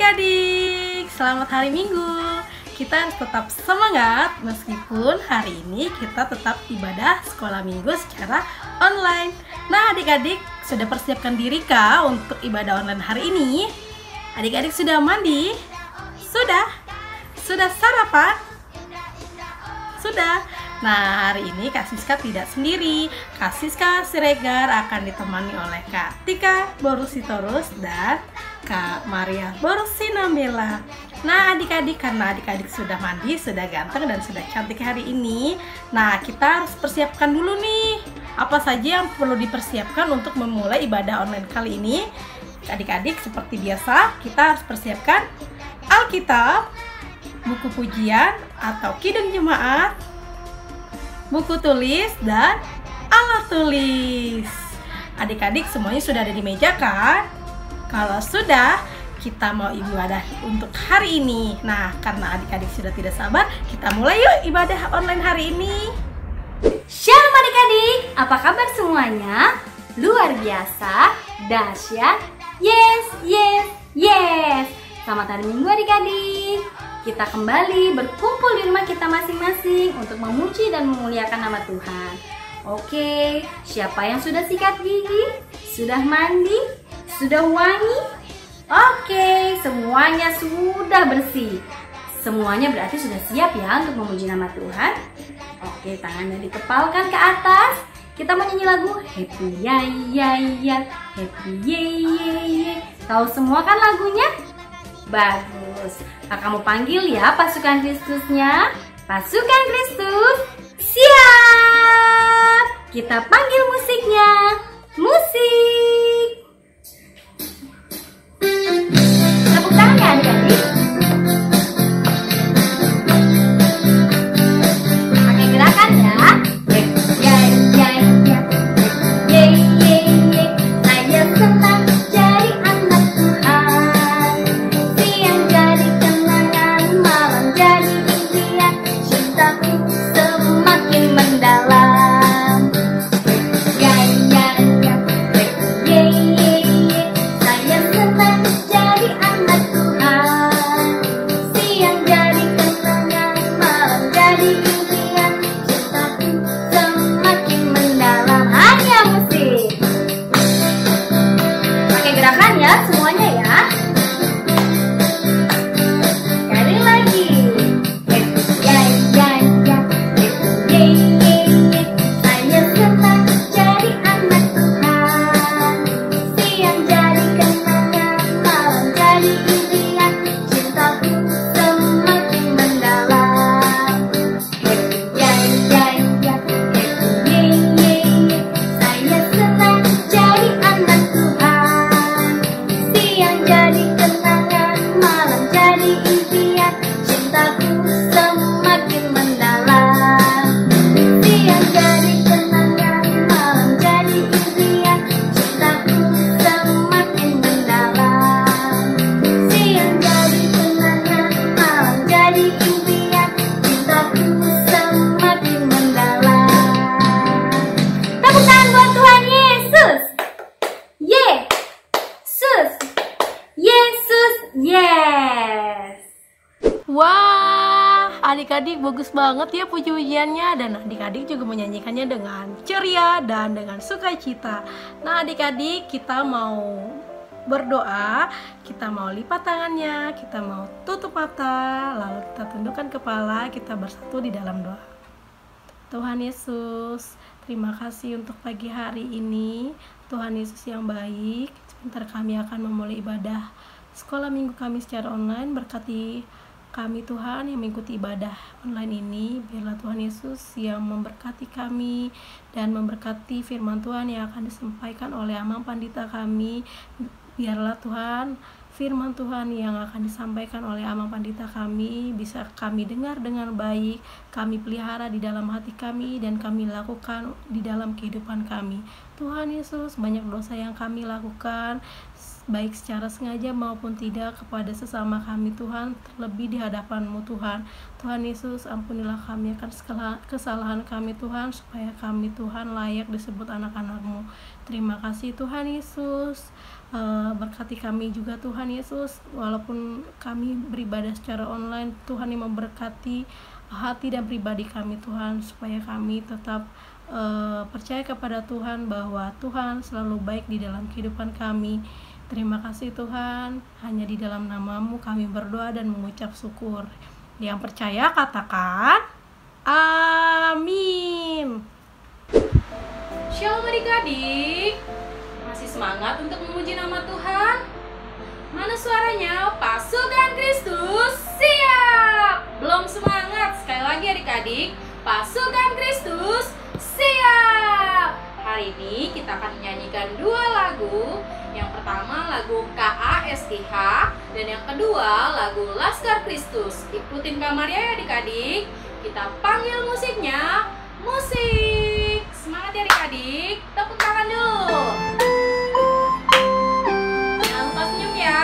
adik-adik, selamat hari Minggu. Kita harus tetap semangat meskipun hari ini kita tetap ibadah sekolah minggu secara online. Nah adik-adik, sudah persiapkan diri kah untuk ibadah online hari ini? Adik-adik sudah mandi? Sudah? Sudah sarapan? Sudah? Nah hari ini Kak Siska tidak sendiri. Kak Siska Siregar akan ditemani oleh Kak Tika Borusitorus dan Kak Maria Borusinambela. Nah adik-adik, karena adik-adik sudah mandi, sudah ganteng dan sudah cantik hari ini, nah kita harus persiapkan dulu nih apa saja yang perlu dipersiapkan untuk memulai ibadah online kali ini. Adik-adik, seperti biasa kita harus persiapkan Alkitab, buku pujian atau kidung jemaat, buku tulis, dan alat tulis. Adik-adik semuanya sudah ada di meja kan? Kalau sudah, kita mau ibadah untuk hari ini. Nah, karena adik-adik sudah tidak sabar, kita mulai yuk ibadah online hari ini. Shalom adik-adik, apa kabar semuanya? Luar biasa, dahsyat, yes. Selamat hari Minggu adik-adik. Kita kembali berkumpul di rumah kita masing-masing untuk memuji dan memuliakan nama Tuhan. Oke, siapa yang sudah sikat gigi? Sudah mandi? Sudah wangi? Oke, semuanya sudah bersih. Semuanya berarti sudah siap ya untuk memuji nama Tuhan. Oke, tangannya dikepalkan ke atas. Kita menyanyi lagu Happy Ya, Happy Ye. Tahu semua kan lagunya? Bagus. Nah, kamu panggil ya pasukan Kristusnya. Pasukan Kristus, siap. Kita panggil musiknya. Musik. Tepuk tangan ya adik-adik. Pakai gerakan ya. Saya senang jadi anak Tuhan. Siang jadi kenangan, malam jadi impian. Cintaku semakin mendalam. Saya senang jadi anak Tuhan. Siang jadi kenangan, malam jadi impian. Cintaku semakin mendalam. Hanya musik. Pakai gerakan ya semuanya ya. Sekali lagi. Saya senang jadi anak Tuhan. Siang jadi kenangan, malam jadi impian. Cintaku semakin mendalam. Saya senang jadi anak Tuhan. Siang jadi kenangan, malam jadi impian. Cintaku semakin mendalam. Siang jadi kenangan, malam jadi impian. Cintaku semakin mendalam. Siang jadi kenangan, malam jadi impian. Cintaku semakin mendalam. Tepuk tangan buat Tuhan Yesus. Yesus, yes. Wah, adik-adik bagus banget ya puji-pujiannya, dan adik-adik juga menyanyikannya dengan ceria dan dengan sukacita. Nah adik-adik, kita mau berdoa, kita mau lipat tangannya, kita mau tutup mata, lalu kita tundukkan kepala, kita bersatu di dalam doa. Tuhan Yesus, terima kasih untuk pagi hari ini. Tuhan Yesus yang baik, sebentar kami akan memulai ibadah sekolah minggu kami secara online. Berkati kami Tuhan yang mengikuti ibadah online ini. Biarlah Tuhan Yesus yang memberkati kami dan memberkati firman Tuhan yang akan disampaikan oleh Amang Pandita kami. Biarlah Tuhan firman Tuhan yang akan disampaikan oleh Amang Pandita kami bisa kami dengar dengan baik, kami pelihara di dalam hati kami, dan kami lakukan di dalam kehidupan kami. Tuhan Yesus, banyak dosa yang kami lakukan, baik secara sengaja maupun tidak, kepada sesama kami Tuhan, terlebih di hadapan-Mu Tuhan. Tuhan Yesus, ampunilah kami akan segala kesalahan kami Tuhan, supaya kami Tuhan layak disebut anak-anak-Mu. Terima kasih Tuhan Yesus. Berkati kami juga Tuhan Yesus, walaupun kami beribadah secara online, Tuhan yang memberkati hati dan pribadi kami Tuhan, supaya kami tetap percaya kepada Tuhan bahwa Tuhan selalu baik di dalam kehidupan kami. Terima kasih Tuhan, hanya di dalam nama-Mu kami berdoa dan mengucap syukur. Yang percaya katakan amin. Shalom adik-adik, masih semangat untuk memuji nama Tuhan? Mana suaranya? Pasukan Kristus siap! Belum semangat? Sekali lagi adik-adik, pasukan Kristus siap! Hari ini kita akan menyanyikan dua lagu. Yang pertama lagu KASTH dan yang kedua lagu Laskar Kristus. Ikutin Kak Maria ya adik-adik. Kita panggil musiknya. Musik. Semangat ya adik-adik. Tepuk tangan dulu. Jangan lupa senyum ya.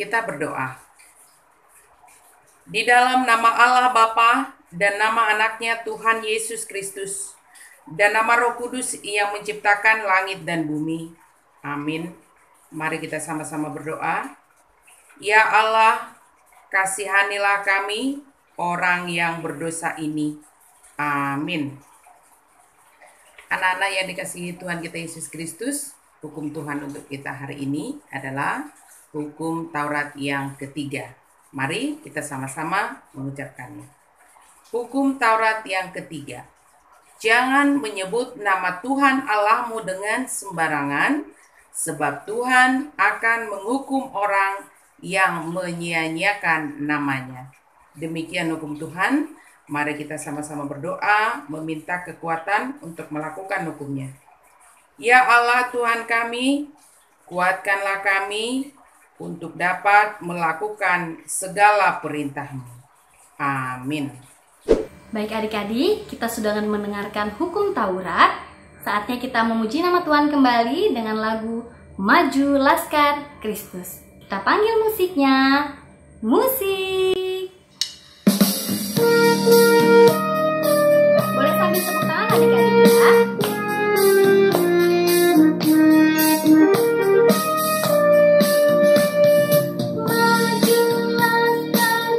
Kita berdoa. Di dalam nama Allah Bapa dan nama anaknya Tuhan Yesus Kristus dan nama Roh Kudus yang menciptakan langit dan bumi. Amin. Mari kita sama-sama berdoa. Ya Allah, kasihanilah kami orang yang berdosa ini. Amin. Anak-anak yang dikasihi Tuhan kita Yesus Kristus, hukum Tuhan untuk kita hari ini adalah hukum Taurat yang ketiga. Mari kita sama-sama mengucapkannya. Hukum Taurat yang ketiga. Jangan menyebut nama Tuhan Allahmu dengan sembarangan, sebab Tuhan akan menghukum orang yang menyia-nyiakan namanya. Demikian hukum Tuhan. Mari kita sama-sama berdoa, meminta kekuatan untuk melakukan hukumnya. Ya Allah Tuhan kami, kuatkanlah kami untuk dapat melakukan segala perintah-Mu. Amin. Baik adik-adik, kita sudah mendengarkan hukum Taurat. Saatnya kita memuji nama Tuhan kembali dengan lagu Maju Laskar Kristus. Kita panggil musiknya. Musik. Boleh sambil tepuk tangan adik-adik ya. Maju laskar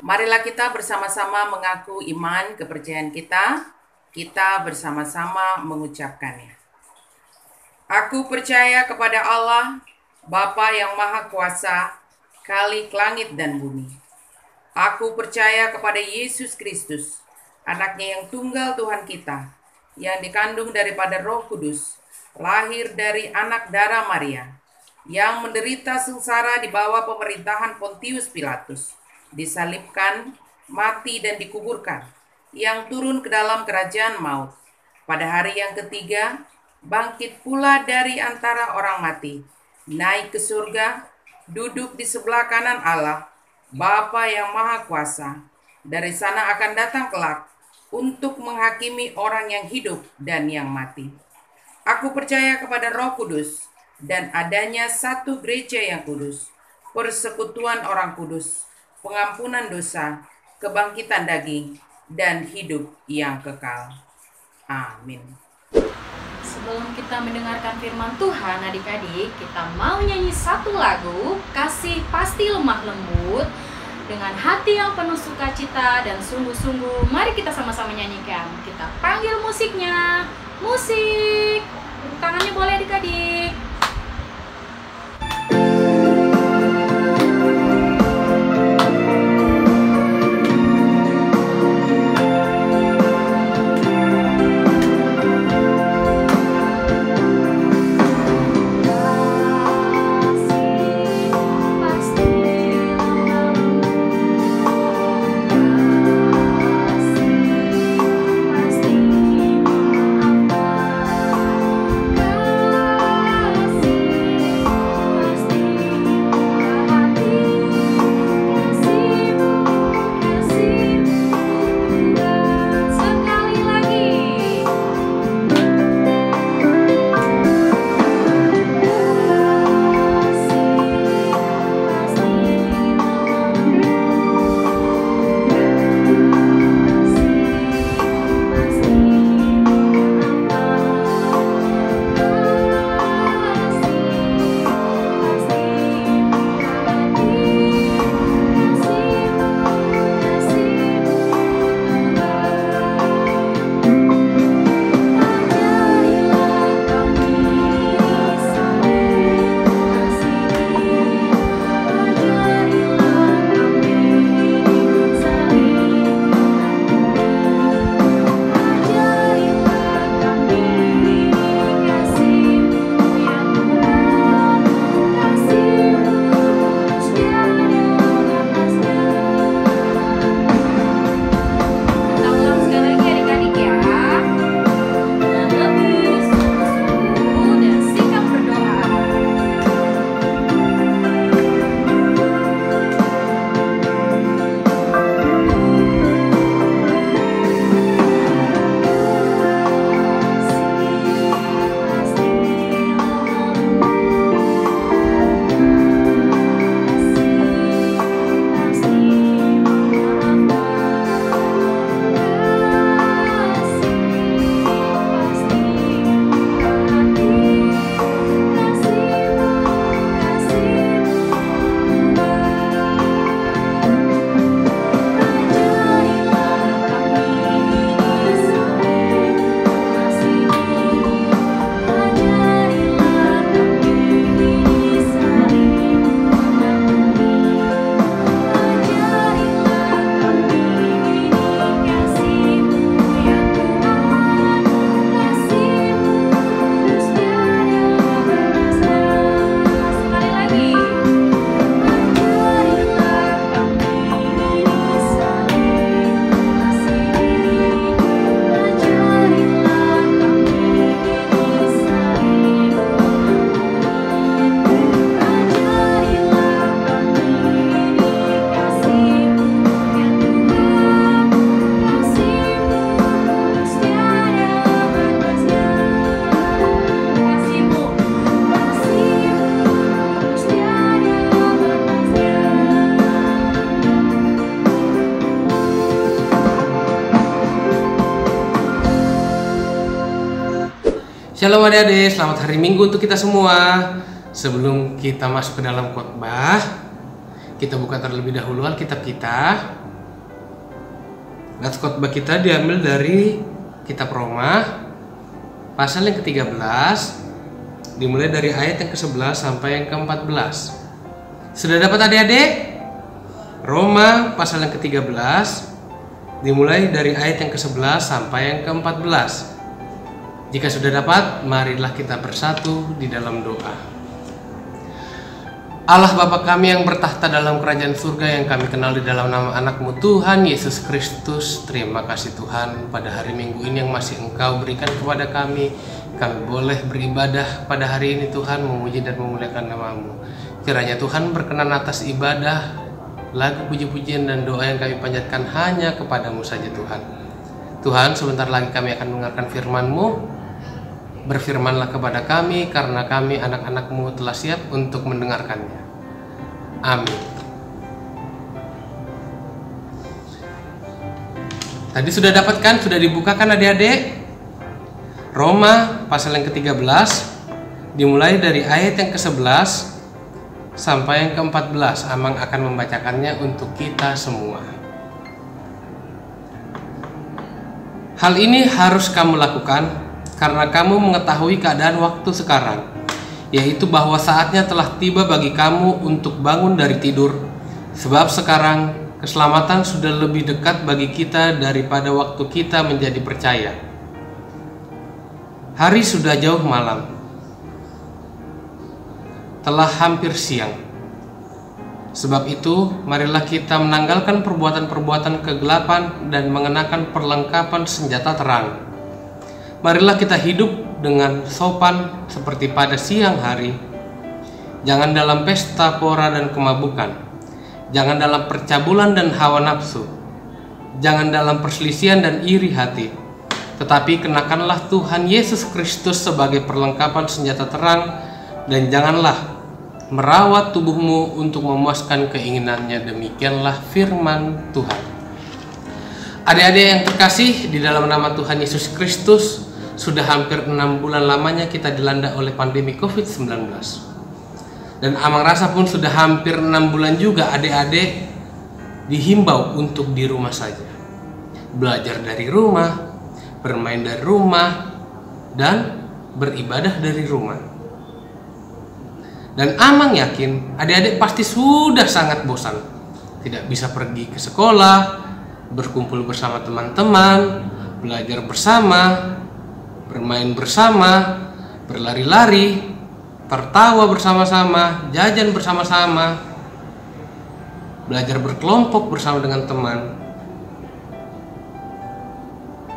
Marilah kita bersama-sama mengaku iman kepercayaan kita. Kita bersama-sama mengucapkannya. Aku percaya kepada Allah, Bapa yang Maha Kuasa, Khalik langit dan bumi. Aku percaya kepada Yesus Kristus, anaknya yang tunggal Tuhan kita, yang dikandung daripada Roh Kudus, lahir dari anak darah Maria, yang menderita sengsara di bawah pemerintahan Pontius Pilatus, disalibkan, mati dan dikuburkan, yang turun ke dalam kerajaan maut. Pada hari yang ketiga, bangkit pula dari antara orang mati, naik ke surga, duduk di sebelah kanan Allah, Bapa yang Maha Kuasa. Dari sana akan datang kelak untuk menghakimi orang yang hidup dan yang mati. Aku percaya kepada Roh Kudus dan adanya satu gereja yang kudus, persekutuan orang kudus, pengampunan dosa, kebangkitan daging, dan hidup yang kekal. Amin. Sebelum kita mendengarkan firman Tuhan, adik-adik, kita mau nyanyi satu lagu, Kasih Pasti Lemah Lembut, dengan hati yang penuh sukacita dan sungguh-sungguh. Mari kita sama-sama nyanyikan. Kita panggil musiknya. Musik. Tepuk tangannya boleh adik-adik. Shalom adik-adik, selamat hari Minggu untuk kita semua. Sebelum kita masuk ke dalam khotbah, kita buka terlebih dahulu Alkitab kita. Nats khotbah kita diambil dari kitab Roma pasal yang ke-13, dimulai dari ayat yang ke-11 sampai yang ke-14. Sudah dapat adik-adik? Roma pasal yang ke-13 dimulai dari ayat yang ke-11 sampai yang ke-14. Jika sudah dapat, marilah kita bersatu di dalam doa. Allah Bapa kami yang bertahta dalam kerajaan surga, yang kami kenal di dalam nama anak-Mu Tuhan Yesus Kristus, terima kasih Tuhan pada hari Minggu ini yang masih Engkau berikan kepada kami. Kami boleh beribadah pada hari ini Tuhan, memuji dan memuliakan nama-Mu. Kiranya Tuhan berkenan atas ibadah, lagu puji-pujian dan doa yang kami panjatkan hanya kepadamu saja Tuhan. Tuhan, sebentar lagi kami akan mendengarkan firman-Mu. Berfirmanlah kepada kami, karena kami anak-anak-Mu telah siap untuk mendengarkannya. Amin. Tadi sudah dapatkan, sudah dibukakan adik-adik? Roma pasal yang ke-13 dimulai dari ayat yang ke-11 sampai yang ke-14. Amang akan membacakannya untuk kita semua. Hal ini harus kamu lakukan karena kamu mengetahui keadaan waktu sekarang, yaitu bahwa saatnya telah tiba bagi kamu untuk bangun dari tidur. Sebab sekarang keselamatan sudah lebih dekat bagi kita daripada waktu kita menjadi percaya. Hari sudah jauh malam, telah hampir siang. Sebab itu, marilah kita menanggalkan perbuatan-perbuatan kegelapan dan mengenakan perlengkapan senjata terang. Marilah kita hidup dengan sopan seperti pada siang hari. Jangan dalam pesta pora dan kemabukan. Jangan dalam percabulan dan hawa nafsu. Jangan dalam perselisihan dan iri hati. Tetapi kenakanlah Tuhan Yesus Kristus sebagai perlengkapan senjata terang, dan janganlah merawat tubuhmu untuk memuaskan keinginannya. Demikianlah firman Tuhan. Adik-adik yang terkasih di dalam nama Tuhan Yesus Kristus, sudah hampir 6 bulan lamanya kita dilanda oleh pandemi COVID-19. Dan Amang rasa pun sudah hampir 6 bulan juga adik-adik dihimbau untuk di rumah saja. Belajar dari rumah, bermain dari rumah, dan beribadah dari rumah. Dan Amang yakin adik-adik pasti sudah sangat bosan. Tidak bisa pergi ke sekolah, berkumpul bersama teman-teman, belajar bersama, bermain bersama, berlari-lari, tertawa bersama-sama, jajan bersama-sama, belajar berkelompok bersama dengan teman.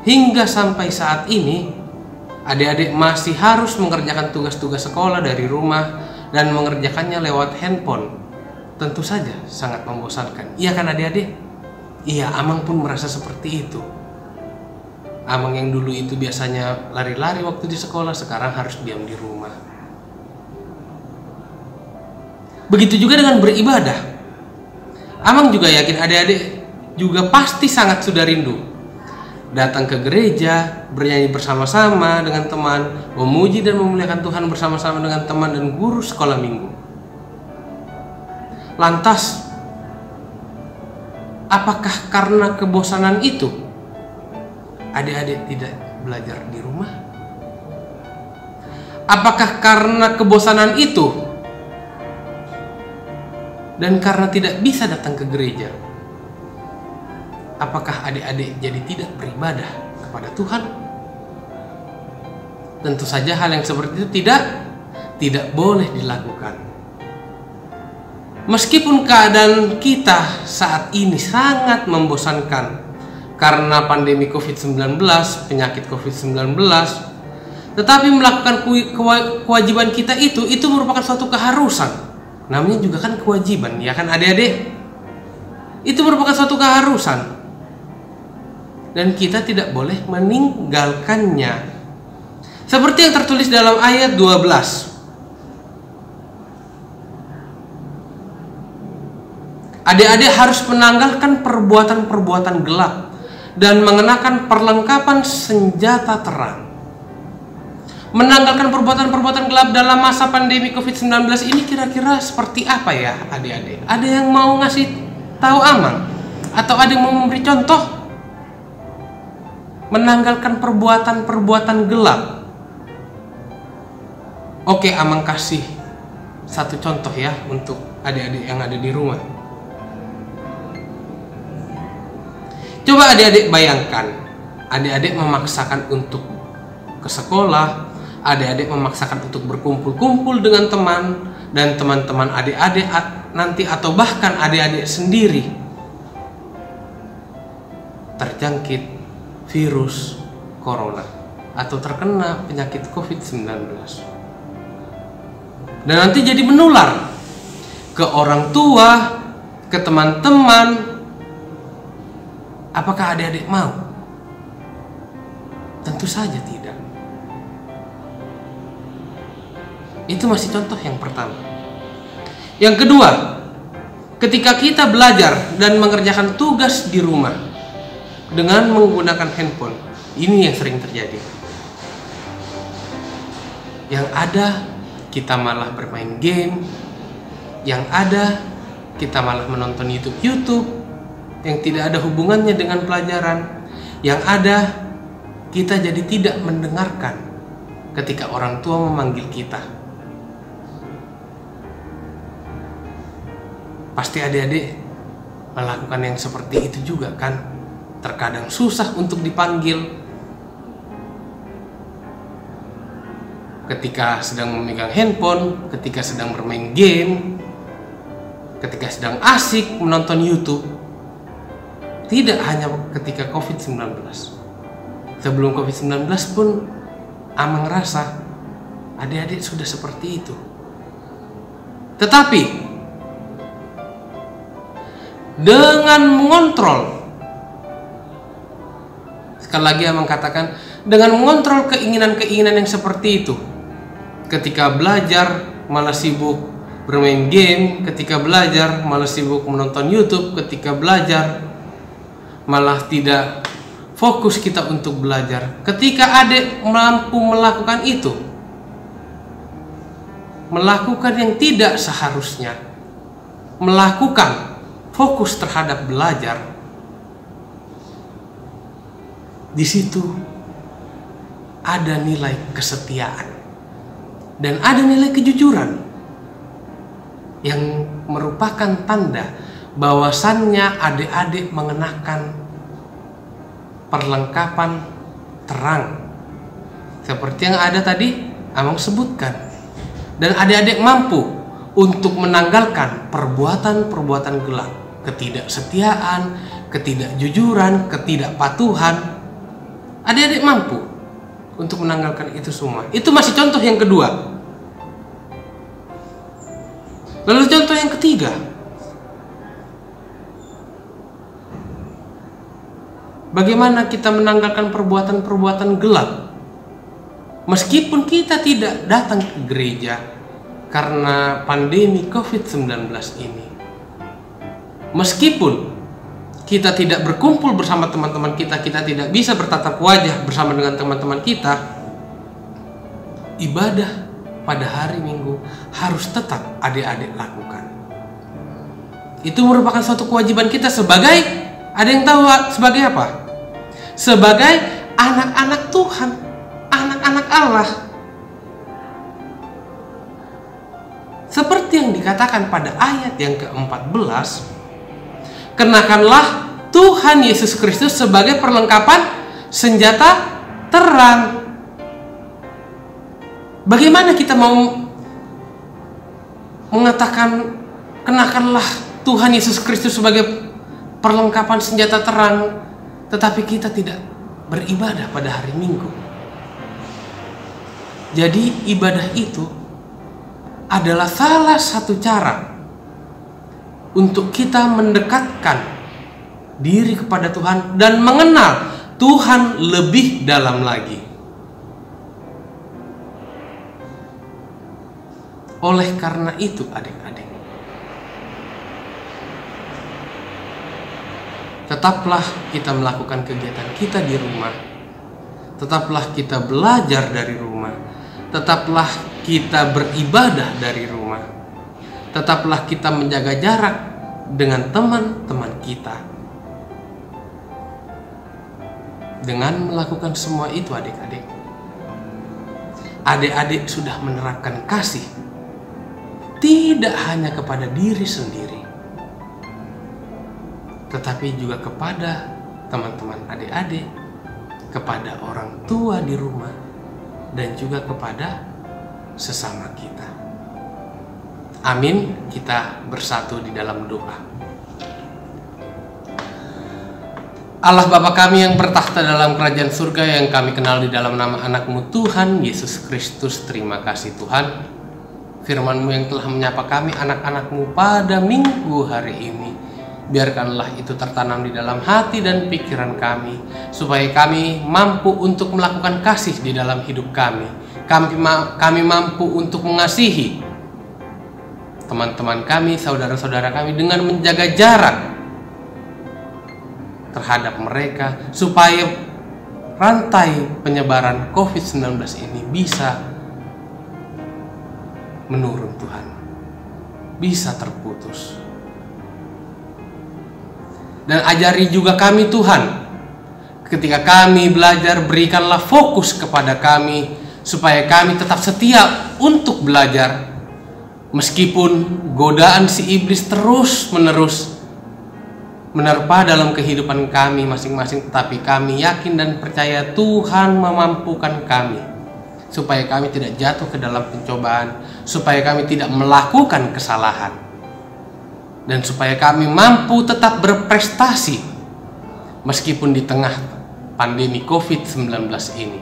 Hingga sampai saat ini, adik-adik masih harus mengerjakan tugas-tugas sekolah dari rumah dan mengerjakannya lewat handphone. Tentu saja sangat membosankan. Iya kan adik-adik? Iya, Amang pun merasa seperti itu. Amang yang dulu itu biasanya lari-lari waktu di sekolah, sekarang harus diam di rumah. Begitu juga dengan beribadah. Amang juga yakin adik-adik juga pasti sangat sudah rindu datang ke gereja, bernyanyi bersama-sama dengan teman, memuji dan memuliakan Tuhan bersama-sama dengan teman dan guru sekolah minggu. Lantas, apakah karena kebosanan itu adik-adik tidak belajar di rumah? Apakah karena kebosanan itu dan karena tidak bisa datang ke gereja, apakah adik-adik jadi tidak beribadah kepada Tuhan? Tentu saja hal yang seperti itu tidak boleh dilakukan. Meskipun keadaan kita saat ini sangat membosankan karena pandemi COVID-19, penyakit COVID-19, tetapi melakukan kewajiban kita itu merupakan suatu keharusan. Namanya juga kan kewajiban, ya kan adik-adik? Itu merupakan suatu keharusan. Dan kita tidak boleh meninggalkannya. Seperti yang tertulis dalam ayat 12. Adik-adik harus menanggalkan perbuatan-perbuatan gelap dan mengenakan perlengkapan senjata terang. Menanggalkan perbuatan-perbuatan gelap dalam masa pandemi COVID-19 ini kira-kira seperti apa ya adik-adik? Ada yang mau ngasih tahu Amang? Atau ada yang mau memberi contoh? menanggalkan perbuatan-perbuatan gelap. Oke, Amang kasih satu contoh ya untuk adik-adik yang ada di rumah. Coba adik-adik bayangkan, adik-adik memaksakan untuk ke sekolah, adik-adik memaksakan untuk berkumpul-kumpul dengan teman, dan teman-teman adik-adik nanti atau bahkan adik-adik sendiri terjangkit virus corona atau terkena penyakit COVID-19. Dan nanti jadi menular ke orang tua, ke teman-teman. Apakah adik-adik mau? Tentu saja tidak. Itu masih contoh yang pertama. Yang kedua, ketika kita belajar dan mengerjakan tugas di rumah dengan menggunakan handphone, ini yang sering terjadi. Yang ada kita malah bermain game, yang ada kita malah menonton YouTube yang tidak ada hubungannya dengan pelajaran, yang ada kita jadi tidak mendengarkan ketika orang tua memanggil kita. Pasti adik-adik melakukan yang seperti itu juga kan? Terkadang susah untuk dipanggil ketika sedang memegang handphone, ketika sedang bermain game, ketika sedang asik menonton YouTube. Tidak hanya ketika COVID-19. Sebelum COVID-19 pun Amang rasa adik-adik sudah seperti itu. Tetapi dengan mengontrol, sekali lagi Amang katakan, dengan mengontrol keinginan-keinginan yang seperti itu. Ketika belajar malah sibuk bermain game, ketika belajar malah sibuk menonton YouTube, ketika belajar malah tidak fokus kita untuk belajar. Ketika adik mampu melakukan itu, melakukan yang tidak seharusnya, melakukan fokus terhadap belajar, di situ ada nilai kesetiaan dan ada nilai kejujuran yang merupakan tanda bahwasannya adik-adik mengenakan perlengkapan terang seperti yang ada tadi Amang sebutkan, dan adik-adik mampu untuk menanggalkan perbuatan-perbuatan gelap, ketidaksetiaan, ketidakjujuran, ketidakpatuhan. Adik-adik mampu untuk menanggalkan itu semua. Itu masih contoh yang kedua. Lalu contoh yang ketiga, bagaimana kita menanggalkan perbuatan-perbuatan gelap meskipun kita tidak datang ke gereja karena pandemi COVID-19 ini. Meskipun kita tidak berkumpul bersama teman-teman kita, kita tidak bisa bertatap wajah bersama dengan teman-teman kita, ibadah pada hari Minggu harus tetap adik-adik lakukan. Itu merupakan suatu kewajiban kita sebagai, ada yang tahu sebagai apa? Sebagai anak-anak Tuhan, anak-anak Allah. Seperti yang dikatakan pada ayat yang ke-14, kenakanlah Tuhan Yesus Kristus sebagai perlengkapan senjata terang. Bagaimana kita mau mengatakan kenakanlah Tuhan Yesus Kristus sebagai perlengkapan senjata terang, tetapi kita tidak beribadah pada hari Minggu? Jadi ibadah itu adalah salah satu cara untuk kita mendekatkan diri kepada Tuhan dan mengenal Tuhan lebih dalam lagi. Oleh karena itu adik-adik, tetaplah kita melakukan kegiatan kita di rumah, tetaplah kita belajar dari rumah, tetaplah kita beribadah dari rumah, tetaplah kita menjaga jarak dengan teman-teman kita. Dengan melakukan semua itu adik-adik, adik-adik sudah menerapkan kasih tidak hanya kepada diri sendiri, tetapi juga kepada teman-teman adik-adik, kepada orang tua di rumah, dan juga kepada sesama kita. Amin. Kita bersatu di dalam doa. Allah Bapa kami yang bertahta dalam kerajaan surga, yang kami kenal di dalam nama anak-Mu Tuhan Yesus Kristus, terima kasih Tuhan. Firman-Mu yang telah menyapa kami anak-anak-Mu pada minggu hari ini, biarkanlah itu tertanam di dalam hati dan pikiran kami, supaya kami mampu untuk melakukan kasih di dalam hidup kami. Kami mampu untuk mengasihi teman-teman kami, saudara-saudara kami, dengan menjaga jarak terhadap mereka, supaya rantai penyebaran COVID-19 ini bisa menurun Tuhan, bisa terputus. Dan ajari juga kami Tuhan, ketika kami belajar, berikanlah fokus kepada kami, supaya kami tetap setia untuk belajar, meskipun godaan si iblis terus menerus menerpa dalam kehidupan kami masing-masing, tetapi kami yakin dan percaya Tuhan memampukan kami, supaya kami tidak jatuh ke dalam pencobaan, supaya kami tidak melakukan kesalahan, dan supaya kami mampu tetap berprestasi meskipun di tengah pandemi COVID-19 ini.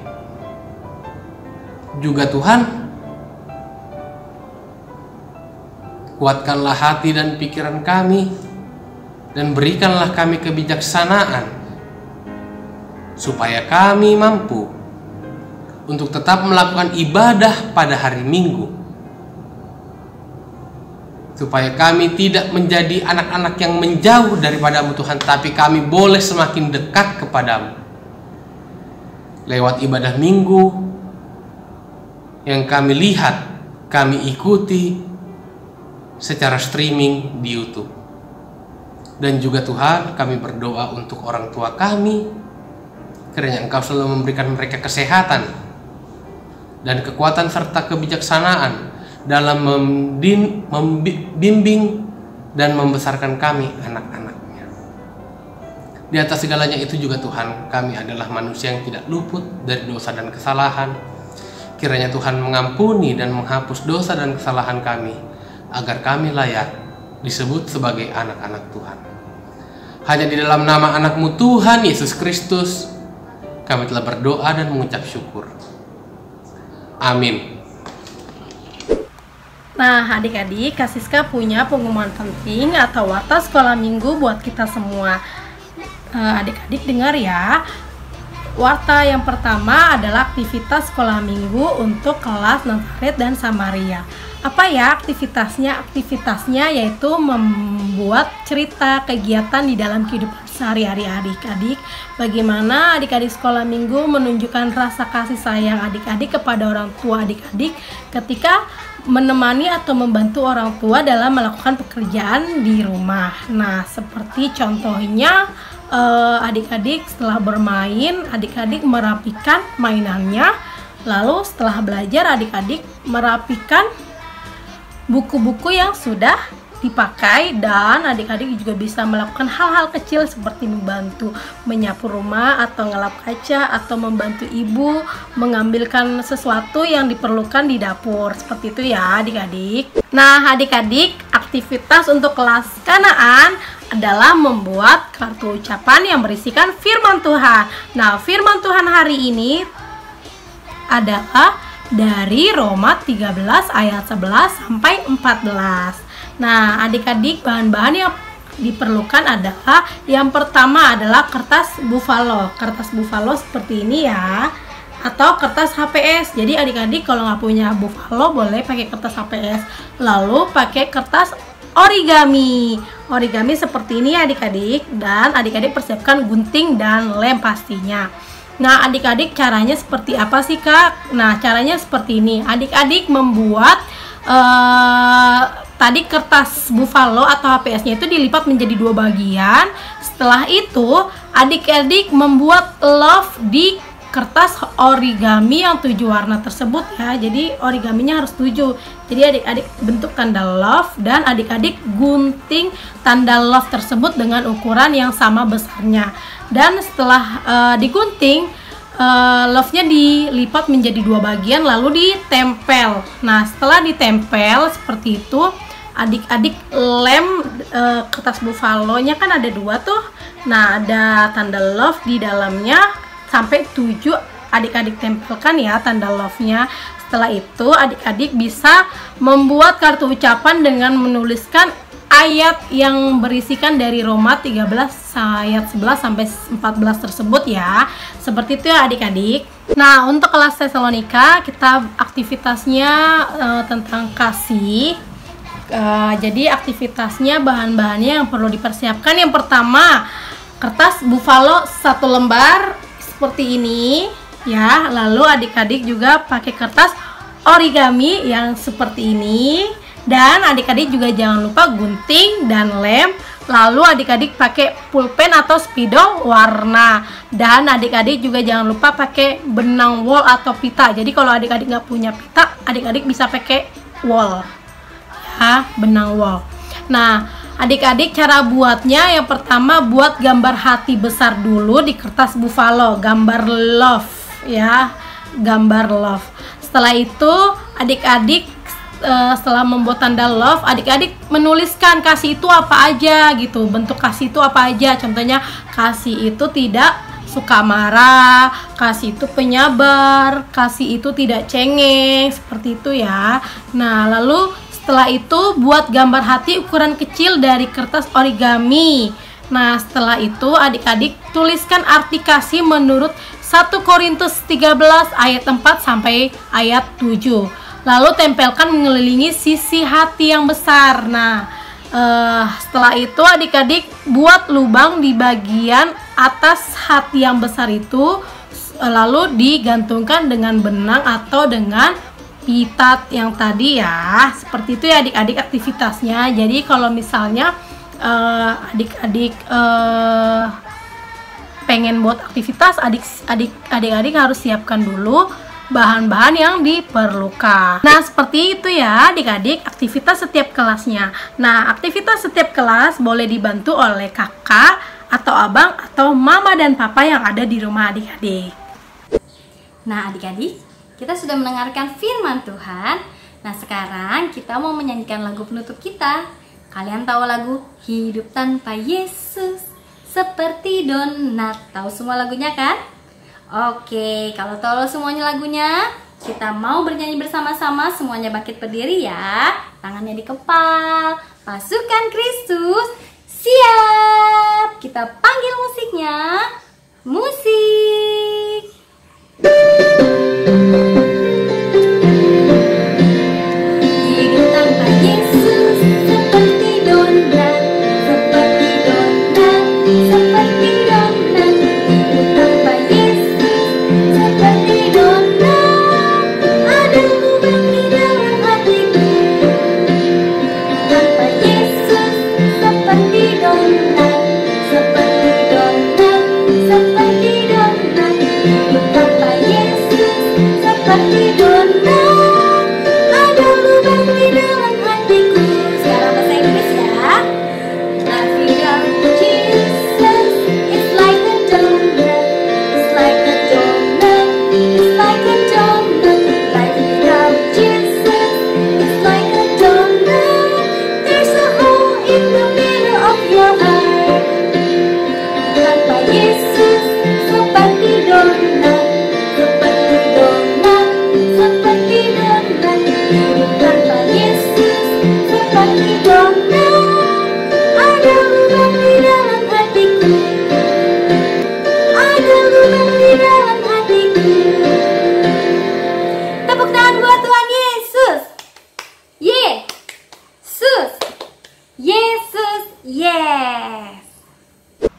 Juga Tuhan, kuatkanlah hati dan pikiran kami, dan berikanlah kami kebijaksanaan, supaya kami mampu untuk tetap melakukan ibadah pada hari Minggu, supaya kami tidak menjadi anak-anak yang menjauh daripada-Mu Tuhan, tapi kami boleh semakin dekat kepada-Mu lewat ibadah Minggu yang kami lihat, kami ikuti secara streaming di YouTube. Dan juga Tuhan, kami berdoa untuk orang tua kami, kiranya Engkau selalu memberikan mereka kesehatan dan kekuatan serta kebijaksanaan dalam membimbing dan membesarkan kami, anak-anaknya. Di atas segalanya itu juga Tuhan, kami adalah manusia yang tidak luput dari dosa dan kesalahan. Kiranya Tuhan mengampuni dan menghapus dosa dan kesalahan kami, agar kami layak disebut sebagai anak-anak Tuhan. Hanya di dalam nama anak-Mu Tuhan Yesus Kristus kami telah berdoa dan mengucap syukur. Amin. Nah, adik-adik, Kak Siska punya pengumuman penting atau warta sekolah minggu buat kita semua. Adik-adik dengar ya. Warta yang pertama adalah aktivitas sekolah minggu untuk kelas Nazaret dan Samaria. Apa ya aktivitasnya? Aktivitasnya yaitu membuat cerita kegiatan di dalam kehidupan sehari-hari adik-adik. Bagaimana adik-adik sekolah minggu menunjukkan rasa kasih sayang adik-adik kepada orang tua adik-adik ketika menemani atau membantu orang tua dalam melakukan pekerjaan di rumah. Nah, seperti contohnya adik-adik setelah bermain, adik-adik merapikan mainannya. Lalu setelah belajar, adik-adik merapikan buku-buku yang sudah dipakai, dan adik-adik juga bisa melakukan hal-hal kecil seperti membantu menyapu rumah atau ngelap kaca, atau membantu ibu mengambilkan sesuatu yang diperlukan di dapur. Seperti itu ya adik-adik. Nah adik-adik, aktivitas untuk kelas Kanaan adalah membuat kartu ucapan yang berisikan firman Tuhan. Nah firman Tuhan hari ini adalah dari Roma 13 ayat 11 sampai 14. Nah, adik-adik, bahan-bahan yang diperlukan adalah yang pertama adalah kertas buffalo. Kertas buffalo seperti ini ya, atau kertas HPS. Jadi adik-adik kalau nggak punya buffalo boleh pakai kertas HPS. Lalu pakai kertas origami. Origami seperti ini adik-adik, dan adik-adik persiapkan gunting dan lem pastinya. Nah adik-adik, caranya seperti apa sih Kak? Nah caranya seperti ini. Adik-adik membuat tadi kertas buffalo atau HPS-nya itu dilipat menjadi 2 bagian. Setelah itu adik-adik membuat love di kertas origami yang 7 warna tersebut ya. Jadi origaminya harus 7. Jadi adik-adik bentuk tanda love dan adik-adik gunting tanda love tersebut dengan ukuran yang sama besarnya. Dan setelah digunting, love-nya dilipat menjadi 2 bagian lalu ditempel. Nah, setelah ditempel seperti itu, adik-adik lem kertas buffalo-nya kan ada 2 tuh. Nah, ada tanda love di dalamnya sampai 7 adik-adik tempelkan ya tanda love-nya. Setelah itu adik-adik bisa membuat kartu ucapan dengan menuliskan ayat yang berisikan dari Roma 13 ayat 11 sampai 14 tersebut ya. Seperti itu ya adik-adik. Nah, untuk kelas Tesalonika kita aktivitasnya tentang kasih. Jadi aktivitasnya bahan-bahannya yang perlu dipersiapkan, yang pertama kertas buffalo 1 lembar seperti ini ya. Lalu adik-adik juga pakai kertas origami yang seperti ini, dan adik-adik juga jangan lupa gunting dan lem. Lalu adik-adik pakai pulpen atau spidol warna, dan adik-adik juga jangan lupa pakai benang wol atau pita. Jadi kalau adik-adik nggak punya pita, adik-adik bisa pakai wol ya, benang wol. Nah, adik-adik cara buatnya, yang pertama buat gambar hati besar dulu di kertas buffalo, gambar love ya, gambar love. Setelah itu adik-adik setelah membuat tanda love, adik-adik menuliskan kasih itu apa aja gitu, bentuk kasih itu apa aja. Contohnya kasih itu tidak suka marah, kasih itu penyabar, kasih itu tidak cengeng, seperti itu ya. Nah, lalu setelah itu buat gambar hati ukuran kecil dari kertas origami. Nah, setelah itu adik-adik tuliskan arti kasih menurut 1 Korintus 13 ayat 4 sampai ayat 7. Lalu tempelkan mengelilingi sisi hati yang besar. Nah, setelah itu adik-adik buat lubang di bagian atas hati yang besar itu, lalu digantungkan dengan benang atau dengan pita yang tadi ya. Seperti itu ya adik-adik aktivitasnya. Jadi kalau misalnya adik-adik pengen buat aktivitas, adik-adik harus siapkan dulu bahan-bahan yang diperlukan. Nah, seperti itu ya adik-adik aktivitas setiap kelasnya. Nah, aktivitas setiap kelas boleh dibantu oleh kakak atau abang atau mama dan papa yang ada di rumah adik-adik. Nah, adik-adik, kita sudah mendengarkan firman Tuhan. Nah, sekarang kita mau menyanyikan lagu penutup kita. Kalian tahu lagu Hidup Tanpa Yesus seperti donat? Tahu semua lagunya kan? Oke, kalau tahu semuanya lagunya, kita mau bernyanyi bersama-sama. Semuanya bangkit berdiri ya. Tangannya dikepal. Pasukan Kristus, siap. Kita panggil musiknya. Musik. Hidup tanpa Yesus seperti donat, seperti donat, seperti donat. Hidup tanpa Yesus seperti donat, ada lubang di dalam hatiku. Tanpa Yesus seperti donat, seperti donat, seperti donat. Hidup tanpa Yesus seperti donat, ada lubang di dalam hatiku. Sekarang bahasa Inggris ya. Life without Jesus is like a donut, it's like a donut, it's like a donut. Life without Jesus is like a donut. There's a hole in the middle of your heart. Tanpa Yesus seperti donat, seperti donat, seperti donat. Hidup tanpa Yesus seperti donat, ada lubang di dalam hatiku, ada lubang di dalam hatiku. Tepuk tangan buat Tuhan Yesus. Yesus, Yesus, yes.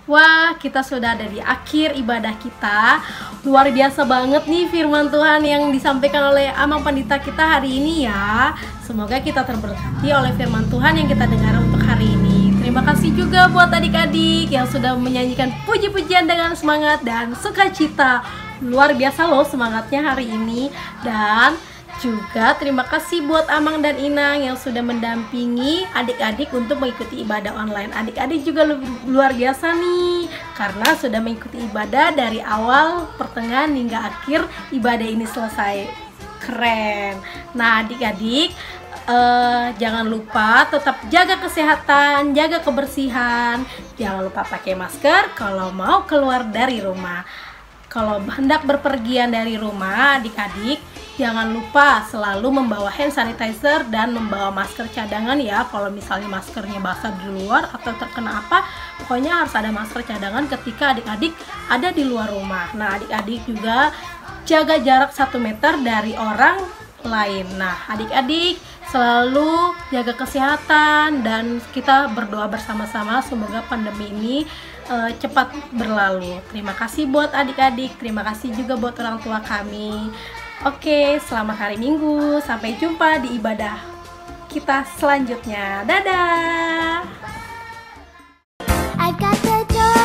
Wah, kita sudah ada di akhir ibadah kita. Luar biasa banget nih firman Tuhan yang disampaikan oleh Amang Pendeta kita hari ini ya. Semoga kita terberkati oleh firman Tuhan yang kita dengar untuk hari ini. terima kasih juga buat adik-adik yang sudah menyanyikan puji-pujian dengan semangat dan sukacita. Luar biasa loh semangatnya hari ini. Dan juga terima kasih buat Amang dan Inang yang sudah mendampingi adik-adik untuk mengikuti ibadah online. Adik-adik juga luar biasa nih, karena sudah mengikuti ibadah dari awal, pertengahan hingga akhir ibadah ini selesai. Keren. Nah adik-adik, jangan lupa tetap jaga kesehatan, jaga kebersihan. Jangan lupa pakai masker kalau mau keluar dari rumah. Kalau hendak berpergian dari rumah, adik-adik jangan lupa selalu membawa hand sanitizer dan membawa masker cadangan ya. Kalau misalnya maskernya basah di luar atau terkena apa, pokoknya harus ada masker cadangan ketika adik-adik ada di luar rumah. Nah adik-adik juga jaga jarak 1 meter dari orang lain. Nah adik-adik selalu jaga kesehatan dan kita berdoa bersama-sama semoga pandemi ini cepat berlalu. Terima kasih buat adik-adik, terima kasih juga buat orang tua kami. Oke, selamat hari Minggu, sampai jumpa di ibadah kita selanjutnya. Dadah. I got the joy.